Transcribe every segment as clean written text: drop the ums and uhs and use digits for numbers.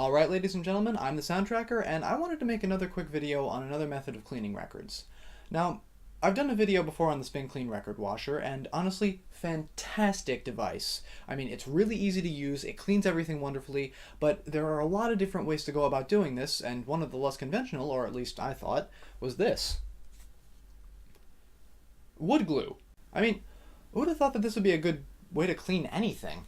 Alright, ladies and gentlemen, I'm the Soundtracker, and I wanted to make another quick video on another method of cleaning records. Now, I've done a video before on the Spin Clean record washer, and honestly, fantastic device. I mean, it's really easy to use, it cleans everything wonderfully, but there are a lot of different ways to go about doing this, and one of the less conventional, or at least I thought, was this. Wood glue. I mean, who would have thought that this would be a good way to clean anything?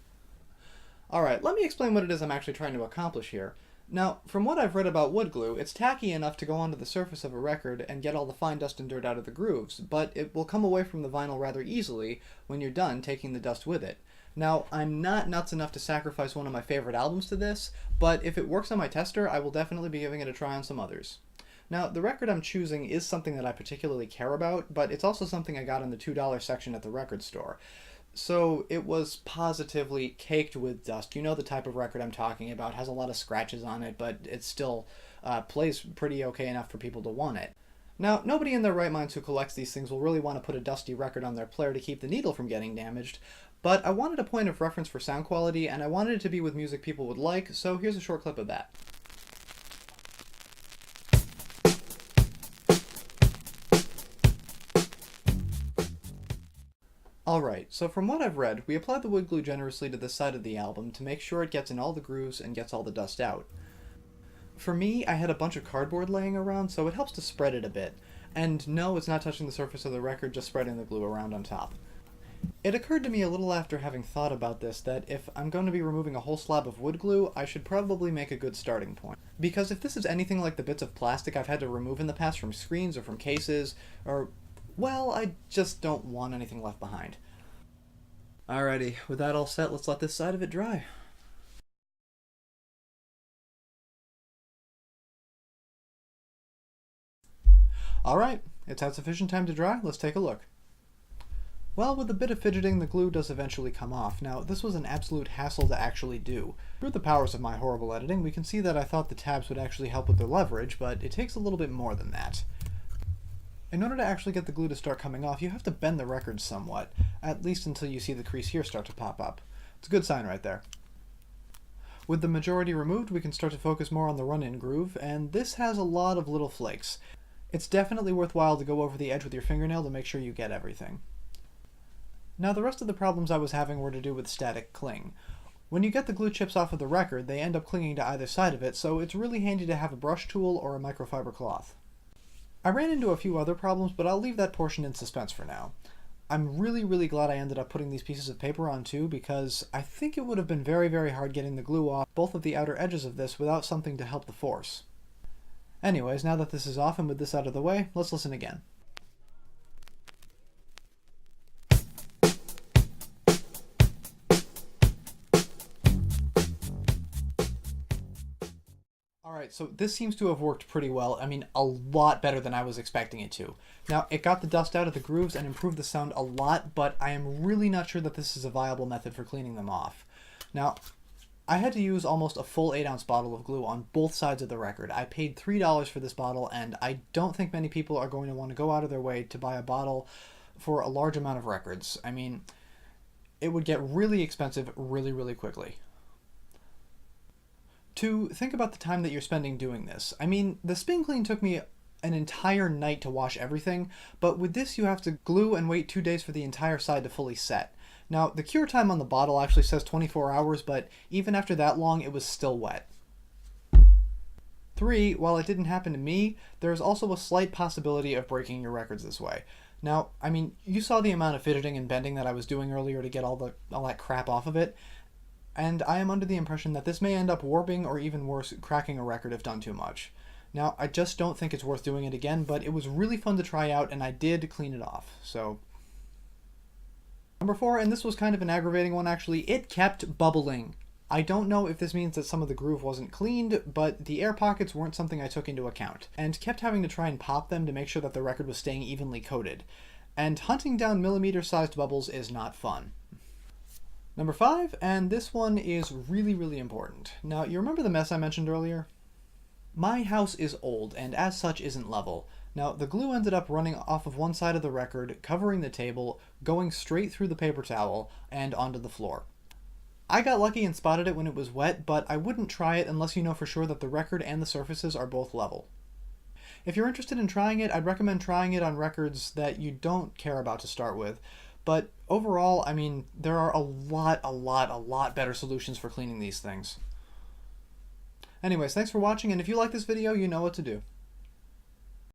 Alright, let me explain what it is I'm actually trying to accomplish here. Now, from what I've read about wood glue, it's tacky enough to go onto the surface of a record and get all the fine dust and dirt out of the grooves, but it will come away from the vinyl rather easily when you're done taking the dust with it. Now, I'm not nuts enough to sacrifice one of my favorite albums to this, but if it works on my tester, I will definitely be giving it a try on some others. Now, the record I'm choosing is something that I particularly care about, but it's also something I got in the $2 section at the record store. So it was positively caked with dust. You know the type of record I'm talking about. Has a lot of scratches on it, but it still plays pretty okay enough for people to want it. Now, nobody in their right minds who collects these things will really want to put a dusty record on their player to keep the needle from getting damaged, but I wanted a point of reference for sound quality, and I wanted it to be with music people would like, so here's a short clip of that. Alright, so from what I've read, we applied the wood glue generously to this side of the album to make sure it gets in all the grooves and gets all the dust out. For me, I had a bunch of cardboard laying around, so it helps to spread it a bit. And no, it's not touching the surface of the record, just spreading the glue around on top. It occurred to me a little after having thought about this that if I'm going to be removing a whole slab of wood glue, I should probably make a good starting point. Because if this is anything like the bits of plastic I've had to remove in the past from screens or from cases, or well, I just don't want anything left behind. Alrighty, with that all set, let's let this side of it dry. Alright, it's had sufficient time to dry, let's take a look. Well, with a bit of fidgeting, the glue does eventually come off. Now, this was an absolute hassle to actually do. Through the powers of my horrible editing, we can see that I thought the tabs would actually help with the leverage, but it takes a little bit more than that. In order to actually get the glue to start coming off, you have to bend the record somewhat, at least until you see the crease here start to pop up. It's a good sign right there. With the majority removed, we can start to focus more on the run-in groove, and this has a lot of little flakes. It's definitely worthwhile to go over the edge with your fingernail to make sure you get everything. Now, the rest of the problems I was having were to do with static cling. When you get the glue chips off of the record, they end up clinging to either side of it, so it's really handy to have a brush tool or a microfiber cloth. I ran into a few other problems, but I'll leave that portion in suspense for now. I'm really glad I ended up putting these pieces of paper on too, because I think it would have been very hard getting the glue off both of the outer edges of this without something to help the force. Anyways, now that this is off and with this out of the way, let's listen again. Alright, so this seems to have worked pretty well. I mean, a lot better than I was expecting it to. Now, it got the dust out of the grooves and improved the sound a lot, but I am really not sure that this is a viable method for cleaning them off. Now, I had to use almost a full 8-ounce bottle of glue on both sides of the record. I paid $3 for this bottle, and I don't think many people are going to want to go out of their way to buy a bottle for a large amount of records. I mean, it would get really expensive really quickly. To think about the time that you're spending doing this. I mean, the Spin Clean took me an entire night to wash everything, but with this you have to glue and wait 2 days for the entire side to fully set. Now, the cure time on the bottle actually says 24 hours, but even after that long, it was still wet. 3, while it didn't happen to me, there is also a slight possibility of breaking your records this way. Now, I mean, you saw the amount of fidgeting and bending that I was doing earlier to get all that crap off of it, and I am under the impression that this may end up warping or even worse, cracking a record if done too much. Now, I just don't think it's worth doing it again, but it was really fun to try out, and I did clean it off, so... Number 4, and this was kind of an aggravating one actually, it kept bubbling. I don't know if this means that some of the groove wasn't cleaned, but the air pockets weren't something I took into account, and kept having to try and pop them to make sure that the record was staying evenly coated. And hunting down millimeter-sized bubbles is not fun. Number 5, and this one is really important. Now, you remember the mess I mentioned earlier? My house is old, and as such isn't level. Now, the glue ended up running off of one side of the record, covering the table, going straight through the paper towel, and onto the floor. I got lucky and spotted it when it was wet, but I wouldn't try it unless you know for sure that the record and the surfaces are both level. If you're interested in trying it, I'd recommend trying it on records that you don't care about to start with. But overall, I mean, there are a lot better solutions for cleaning these things. Anyways, thanks for watching, and if you like this video, you know what to do.